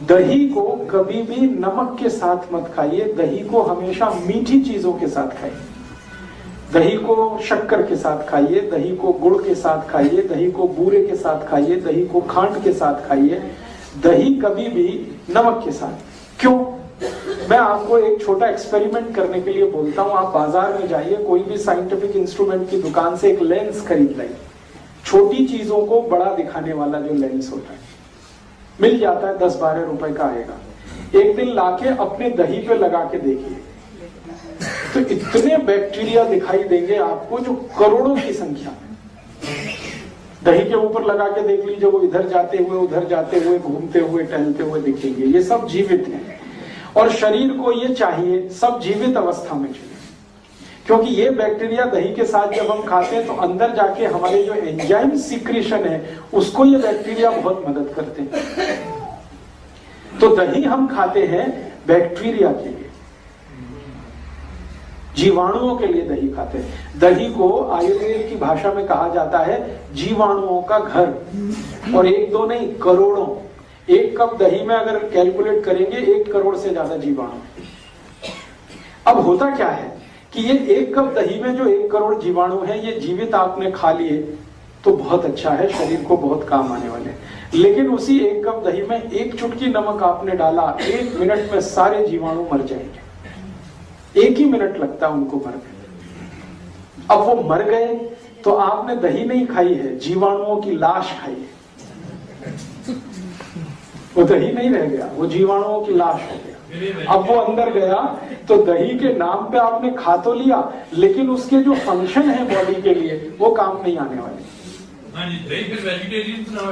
दही को कभी भी नमक के साथ मत खाइए, दही को हमेशा मीठी चीजों के साथ खाइए। दही को शक्कर के साथ खाइए, दही को गुड़ के साथ खाइए, दही को बूरे के साथ खाइए, दही को खांड के साथ खाइए, दही कभी भी नमक के साथ। क्यों? मैं आपको एक छोटा एक्सपेरिमेंट करने के लिए बोलता हूं। आप बाजार में जाइए, कोई भी साइंटिफिक इंस्ट्रूमेंट की दुकान से एक लेंस खरीद लाइए, छोटी चीजों को बड़ा दिखाने वाला जो लेंस होता है, मिल जाता है, 10-12 रुपए का आएगा। एक दिन लाके अपने दही पे लगा के देखिए, तो इतने बैक्टीरिया दिखाई देंगे आपको जो करोड़ों की संख्या में। दही के ऊपर लगा के देख लीजिए, वो इधर जाते हुए उधर जाते हुए घूमते हुए टहलते हुए दिखेंगे। ये सब जीवित हैं और शरीर को ये चाहिए, सब जीवित अवस्था में चाहिए, क्योंकि ये बैक्टीरिया दही के साथ जब हम खाते हैं तो अंदर जाके हमारे जो एंजाइम सीक्रेशन है उसको ये बैक्टीरिया बहुत मदद करते हैं। तो दही हम खाते हैं बैक्टीरिया के लिए, जीवाणुओं के लिए दही खाते हैं। दही को आयुर्वेद की भाषा में कहा जाता है जीवाणुओं का घर, और एक दो नहीं, करोड़ों। एक कप दही में अगर कैलकुलेट करेंगे 1 करोड़ से ज्यादा जीवाणु। अब होता क्या है कि ये 1 कप दही में जो 1 करोड़ जीवाणु है, ये जीवित आपने खा लिए तो बहुत अच्छा है, शरीर को बहुत काम आने वाले। लेकिन उसी 1 कप दही में 1 चुटकी नमक आपने डाला, 1 मिनट में सारे जीवाणु मर जाएंगे। 1 ही मिनट लगता है उनको मरने। अब वो मर गए तो आपने दही नहीं खाई है, जीवाणुओं की लाश खाई है। वो दही नहीं रह गया, वो जीवाणुओं की लाश हो गया। अब वो अंदर गया तो दही के नाम पे आपने खा तो लिया, लेकिन उसके जो फंक्शन है बॉडी के लिए वो काम नहीं आने वाले। दही फिर वेजिटेरियन तो ना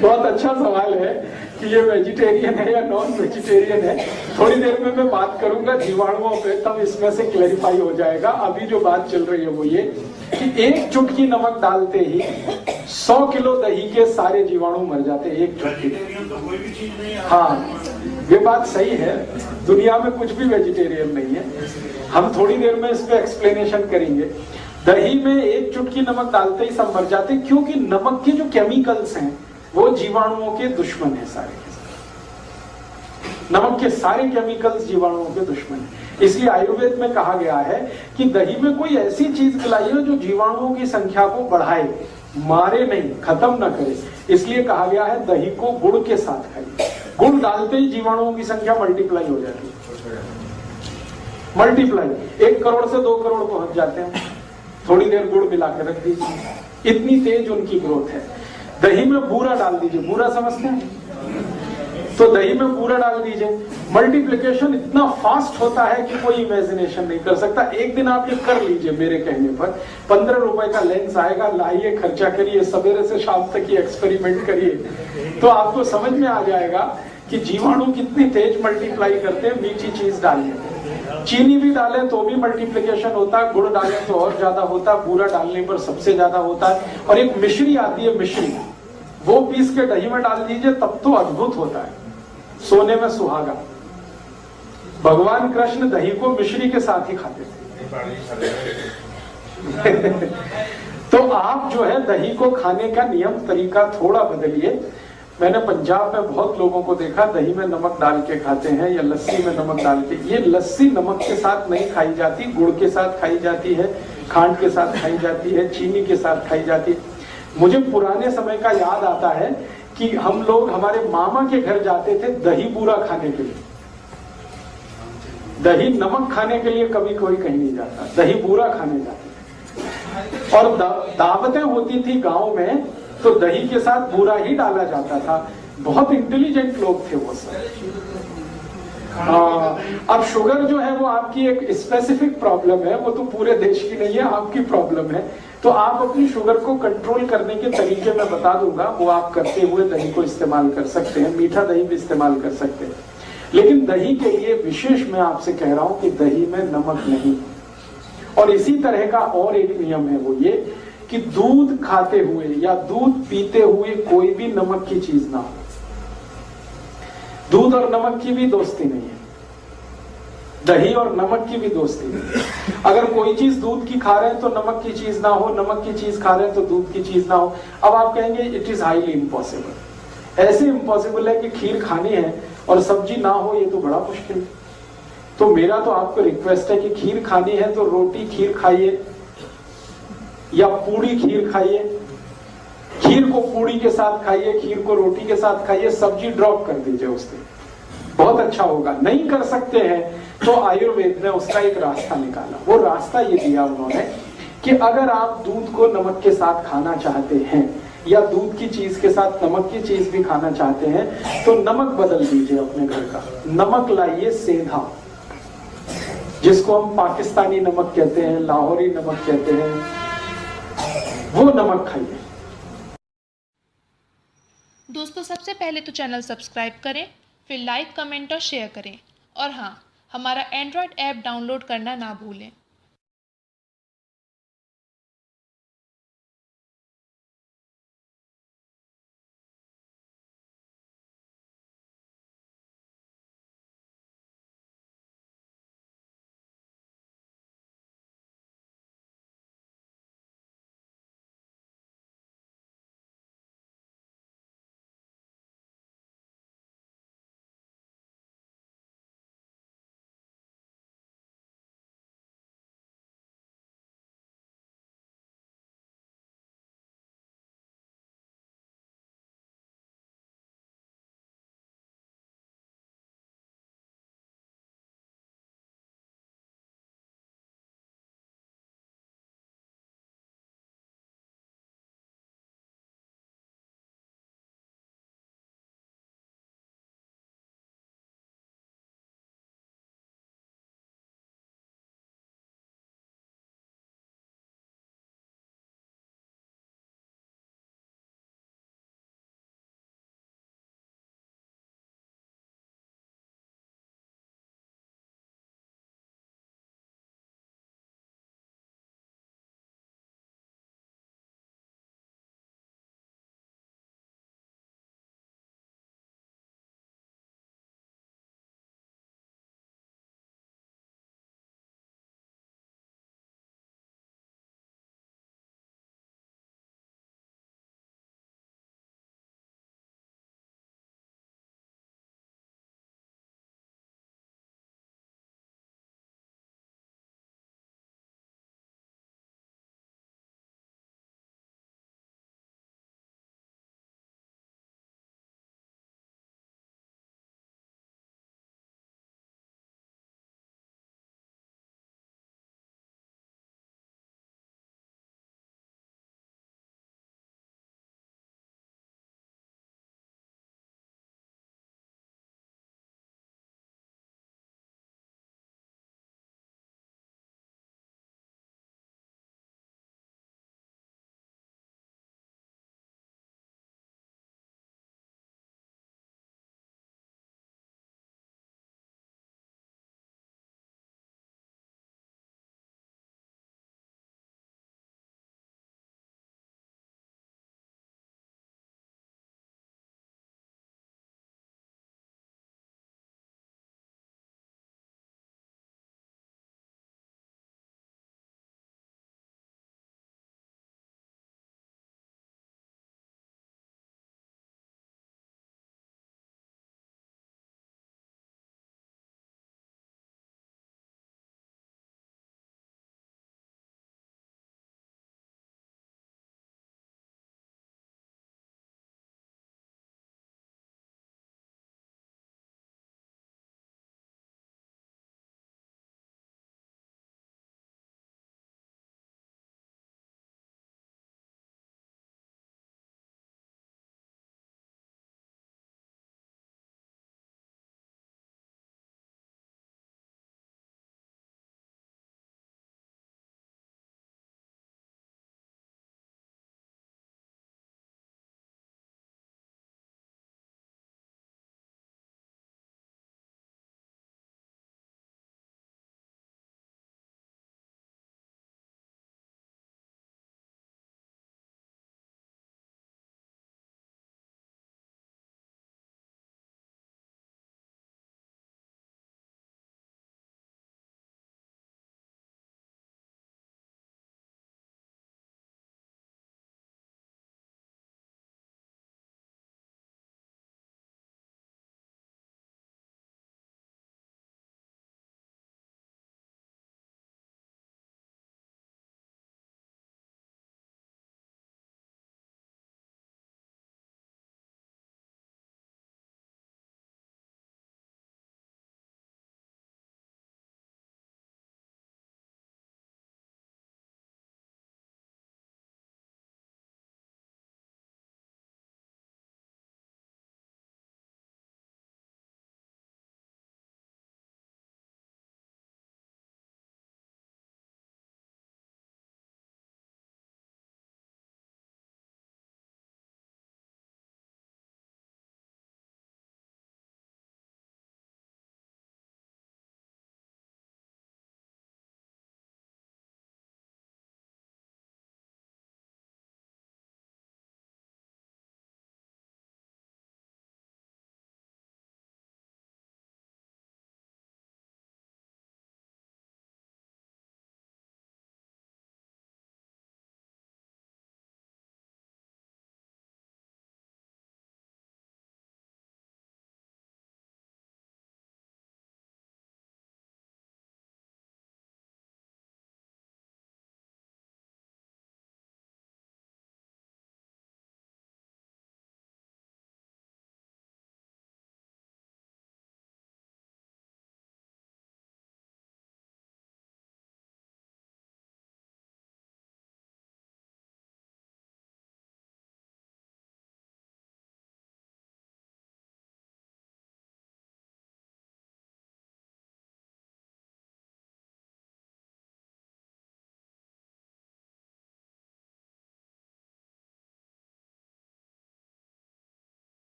बहुत अच्छा सवाल है कि ये वेजिटेरियन है या नॉन वेजिटेरियन है। थोड़ी देर में मैं बात करूंगा जीवाणुओं पे, तब इसमें से क्लैरिफाई हो जाएगा। अभी जो बात चल रही है वो ये कि 1 चुटकी नमक डालते ही 100 किलो दही के सारे जीवाणु मर जाते हैं। 1 चुटकी तो कोई भी चीज नहीं है। हाँ, ये बात सही है, दुनिया में कुछ भी वेजिटेरियन नहीं है। हम थोड़ी देर में इस पे एक्सप्लेनेशन करेंगे। दही में 1 चुटकी नमक डालते ही सब मर जाते, क्योंकि नमक के जो केमिकल्स हैं वो जीवाणुओं के दुश्मन है सारे के सारे। नमक के सारे केमिकल्स जीवाणुओं के दुश्मन है। इसलिए आयुर्वेद में कहा गया है कि दही में कोई ऐसी चीज मिलाइए जो जीवाणुओं की संख्या को बढ़ाए, मारे नहीं, खत्म ना करे। इसलिए कहा गया है दही को गुड़ के साथ खाइए। गुड़ डालते ही जीवाणुओं की संख्या मल्टीप्लाई हो जाती है। मल्टीप्लाई 1 करोड़ से 2 करोड़ पहुंच जाते हैं। थोड़ी देर गुड़ मिला के रख दीजिए, इतनी तेज उनकी ग्रोथ है। दही में बूरा डाल दीजिए, बूरा समझते हैं, तो दही में बूरा डाल दीजिए, मल्टीप्लिकेशन इतना फास्ट होता है कि कोई इमेजिनेशन नहीं कर सकता। एक दिन आप ये कर लीजिए मेरे कहने पर, 15 रुपए का लेंस आएगा, लाइए, खर्चा करिए, सवेरे से शाम तक ये एक्सपेरिमेंट करिए, तो आपको समझ में आ जाएगा कि जीवाणु कितनी तेज मल्टीप्लाई करते हैं। मीठी चीज डालिए, चीनी भी डालें तो भी मल्टीप्लिकेशन होता है, गुड़ डालें तो और ज्यादा होता है, बूरा डालने पर सबसे ज्यादा होता है। और एक मिश्री आती है, मिश्री, वो पीस के दही में डाल दीजिए, तब तो अद्भुत होता है, सोने में सुहागा। भगवान कृष्ण दही को मिश्री के साथ ही खाते थे। तो आप जो है दही को खाने का नियम तरीका थोड़ा बदलिए। मैंने पंजाब में बहुत लोगों को देखा दही में नमक डाल के खाते हैं या लस्सी में नमक डाल के। ये लस्सी नमक के साथ नहीं खाई जाती, गुड़ के साथ खाई जाती है, खांड के साथ खाई जाती है, चीनी के साथ खाई जाती है। मुझे पुराने समय का याद आता है कि हम लोग हमारे मामा के घर जाते थे दही बूरा खाने के लिए। दही नमक खाने के लिए कभी कोई कहीं नहीं जाता, दही बूरा खाने जाते थे। और दावतें होती थी गांव में, तो दही के साथ बूरा ही डाला जाता था। बहुत इंटेलिजेंट लोग थे वो सब। अब शुगर जो है वो आपकी एक स्पेसिफिक प्रॉब्लम है, वो तो पूरे देश की नहीं है, आपकी प्रॉब्लम है। तो आप अपनी शुगर को कंट्रोल करने के तरीके मैं बता दूंगा, वो आप करते हुए दही को इस्तेमाल कर सकते हैं, मीठा दही भी इस्तेमाल कर सकते हैं। लेकिन दही के लिए विशेष मैं आपसे कह रहा हूं कि दही में नमक नहीं। और इसी तरह का और एक नियम है, वो ये कि दूध खाते हुए या दूध पीते हुए कोई भी नमक की चीज ना हो। दूध और नमक की भी दोस्ती नहीं है, दही और नमक की भी दोस्ती नहीं है। अगर कोई चीज दूध की खा रहे हैं तो नमक की चीज ना हो, नमक की चीज खा रहे हैं तो दूध की चीज ना हो। अब आप कहेंगे इट इज हाईली इम्पॉसिबल। ऐसे इम्पॉसिबल है कि खीर खानी है और सब्जी ना हो, ये तो बड़ा मुश्किल है। तो मेरा तो आपको रिक्वेस्ट है कि खीर खानी है तो रोटी खीर खाइए या पूड़ी खीर खाइए। खीर को पूड़ी के साथ खाइए, खीर को रोटी के साथ खाइए, सब्जी ड्रॉप कर दीजिए उस दिन, बहुत अच्छा होगा। नहीं कर सकते हैं तो आयुर्वेद ने उसका एक रास्ता निकाला। वो रास्ता ये दिया उन्होंने कि अगर आप दूध को नमक के साथ खाना चाहते हैं या दूध की चीज के साथ नमक की चीज भी खाना चाहते हैं तो नमक बदल दीजिए अपने घर का। नमक लाइए सेंधा, जिसको हम पाकिस्तानी नमक कहते हैं, लाहौरी नमक कहते हैं, वो नमक खाइए। दोस्तों, सबसे पहले तो चैनल सब्सक्राइब करें, फिर लाइक, कमेंट और शेयर करें। और हाँ, हमारा एंड्रॉयड ऐप डाउनलोड करना ना भूलें।